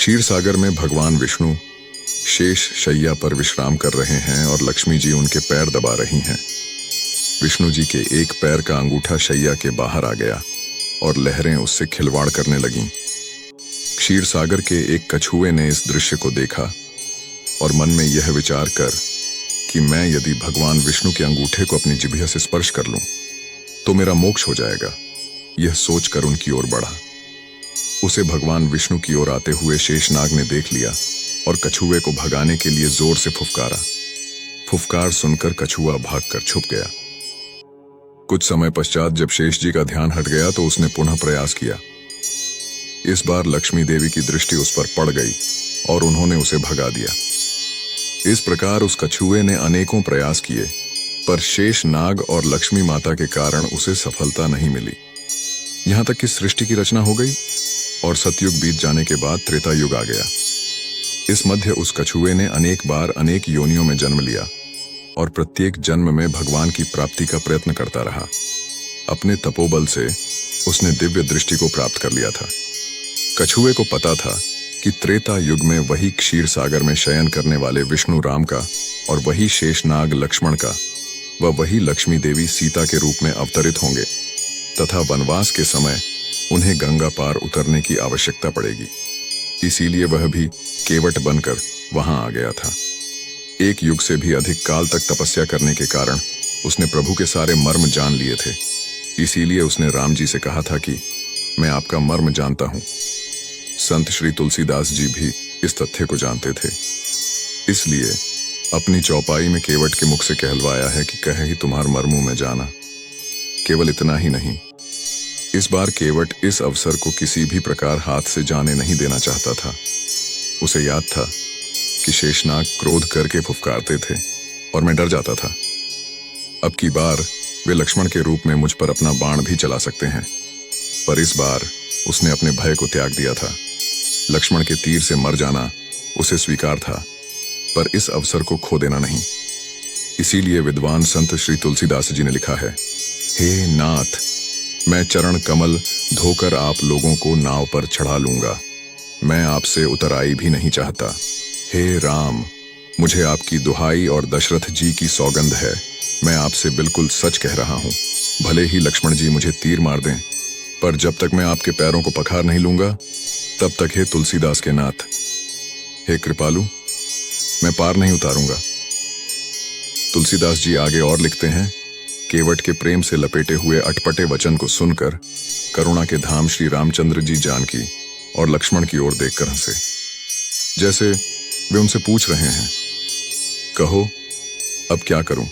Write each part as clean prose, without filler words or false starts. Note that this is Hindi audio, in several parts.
क्षीर सागर में भगवान विष्णु शेष शैया पर विश्राम कर रहे हैं और लक्ष्मी जी उनके पैर दबा रही हैं। विष्णु जी के एक पैर का अंगूठा शैया के बाहर आ गया और लहरें उससे खिलवाड़ करने लगीं। क्षीर सागर के एक कछुए ने इस दृश्य को देखा और मन में यह विचार कर कि मैं यदि भगवान विष्णु के अंगूठे को अपनी जिह्वा से स्पर्श कर लूं तो मेरा मोक्ष हो जाएगा, यह सोचकर उनकी ओर बढ़ा। उसे भगवान विष्णु की ओर आते हुए शेषनाग ने देख लिया और कछुए को भगाने के लिए जोर से फुफकारा। फुफकार सुनकर कछुआ भागकर छुप गया। कुछ समय पश्चात जब शेष जी का ध्यान हट गया तो उसने पुनः प्रयास किया। इस बार लक्ष्मी देवी की दृष्टि उस पर पड़ गई और उन्होंने उसे भगा दिया। इस प्रकार उस कछुए ने अनेकों प्रयास किए, पर शेष नाग और लक्ष्मी माता के कारण उसे सफलता नहीं मिली। यहां तक कि सृष्टि की रचना हो गई और सतयुग बीत जाने के बाद त्रेता युग आ गया। इस मध्य उस कछुए ने अनेक बार अनेक योनियों में जन्म लिया और प्रत्येक जन्म में भगवान की प्राप्ति का प्रयत्न करता रहा। अपने तपोबल से उसने दिव्य दृष्टि को प्राप्त कर लिया था। कछुए को पता था कि त्रेता युग में वही क्षीर सागर में शयन करने वाले विष्णु राम का और वही शेषनाग लक्ष्मण का व वही लक्ष्मी देवी सीता के रूप में अवतरित होंगे तथा वनवास के समय उन्हें गंगा पार उतरने की आवश्यकता पड़ेगी। इसीलिए वह भी केवट बनकर वहां आ गया था। एक युग से भी अधिक काल तक तपस्या करने के कारण उसने प्रभु के सारे मर्म जान लिए थे। इसीलिए उसने राम जी से कहा था कि मैं आपका मर्म जानता हूं। संत श्री तुलसीदास जी भी इस तथ्य को जानते थे, इसलिए अपनी चौपाई में केवट के मुख से कहलवाया है कि कहे ही तुम्हार मर्मू में जाना। केवल इतना ही नहीं, इस बार केवट इस अवसर को किसी भी प्रकार हाथ से जाने नहीं देना चाहता था। उसे याद था कि शेषनाग क्रोध करके फुफकारते थे और मैं डर जाता था। अब की बार वे लक्ष्मण के रूप में मुझ पर अपना बाण भी चला सकते हैं, पर इस बार उसने अपने भय को त्याग दिया था। लक्ष्मण के तीर से मर जाना उसे स्वीकार था, पर इस अवसर को खो देना नहीं। इसीलिए विद्वान संत श्री तुलसीदास जी ने लिखा है, हे नाथ, मैं चरण कमल धोकर आप लोगों को नाव पर चढ़ा लूंगा। मैं आपसे उतराई भी नहीं चाहता। हे राम, मुझे आपकी दुहाई और दशरथ जी की सौगंध है, मैं आपसे बिल्कुल सच कह रहा हूं। भले ही लक्ष्मण जी मुझे तीर मार दें, पर जब तक मैं आपके पैरों को पखार नहीं लूंगा तब तक हे तुलसीदास के नाथ, हे कृपालु, मैं पार नहीं उतारूंगा। तुलसीदास जी आगे और लिखते हैं, केवट के प्रेम से लपेटे हुए अटपटे वचन को सुनकर करुणा के धाम श्री रामचंद्र जी जानकी और लक्ष्मण की ओर देखकर हंसे, जैसे वे उनसे पूछ रहे हैं, कहो अब क्या करूं।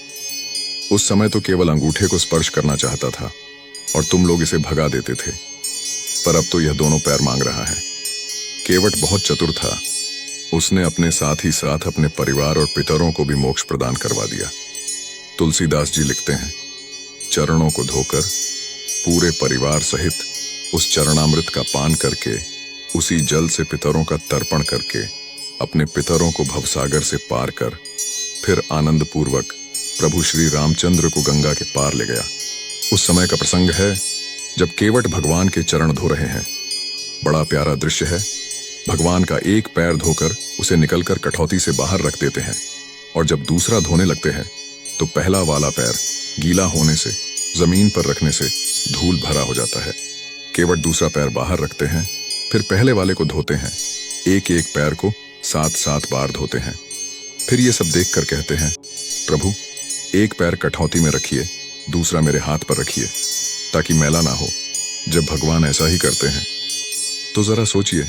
उस समय तो केवल अंगूठे को स्पर्श करना चाहता था और तुम लोग इसे भगा देते थे, पर अब तो यह दोनों पैर मांग रहा है। केवट बहुत चतुर था। उसने अपने साथ ही साथ अपने परिवार और पितरों को भी मोक्ष प्रदान करवा दिया। तुलसीदास जी लिखते हैं, चरणों को धोकर पूरे परिवार सहित उस चरणामृत का पान करके उसी जल से पितरों का तर्पण करके अपने पितरों को भवसागर से पार कर फिर आनंद पूर्वक प्रभु श्री रामचंद्र को गंगा के पार ले गया। उस समय का प्रसंग है जब केवट भगवान के चरण धो रहे हैं। बड़ा प्यारा दृश्य है। भगवान का एक पैर धोकर उसे निकलकर कठौती से बाहर रख देते हैं और जब दूसरा धोने लगते हैं तो पहला वाला पैर गीला होने से जमीन पर रखने से धूल भरा हो जाता है। केवट दूसरा पैर बाहर रखते हैं, फिर पहले वाले को धोते हैं। एक एक पैर को 7-7 बार धोते हैं। फिर ये सब देखकर कहते हैं, प्रभु एक पैर कठौती में रखिए, दूसरा मेरे हाथ पर रखिए ताकि मैला ना हो। जब भगवान ऐसा ही करते हैं तो जरा सोचिए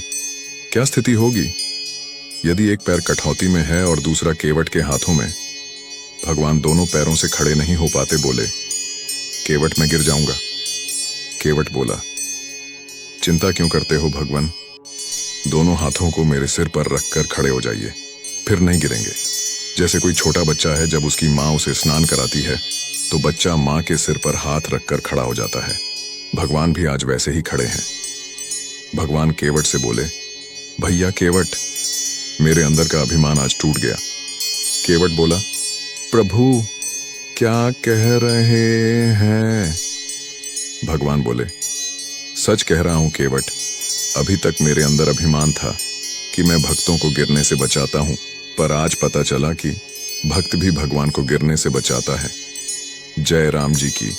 क्या स्थिति होगी यदि एक पैर कठौती में है और दूसरा केवट के हाथों में। भगवान दोनों पैरों से खड़े नहीं हो पाते, बोले, केवट मैं गिर जाऊंगा। केवट बोला, चिंता क्यों करते हो भगवान, दोनों हाथों को मेरे सिर पर रखकर खड़े हो जाइए, फिर नहीं गिरेंगे। जैसे कोई छोटा बच्चा है, जब उसकी माँ उसे स्नान कराती है तो बच्चा माँ के सिर पर हाथ रखकर खड़ा हो जाता है। भगवान भी आज वैसे ही खड़े हैं। भगवान केवट से बोले, भैया केवट, मेरे अंदर का अभिमान आज टूट गया। केवट बोला, प्रभु क्या कह रहे हैं। भगवान बोले, सच कह रहा हूं केवट, अभी तक मेरे अंदर अभिमान था कि मैं भक्तों को गिरने से बचाता हूँ, पर आज पता चला कि भक्त भी भगवान को गिरने से बचाता है। जय राम जी की।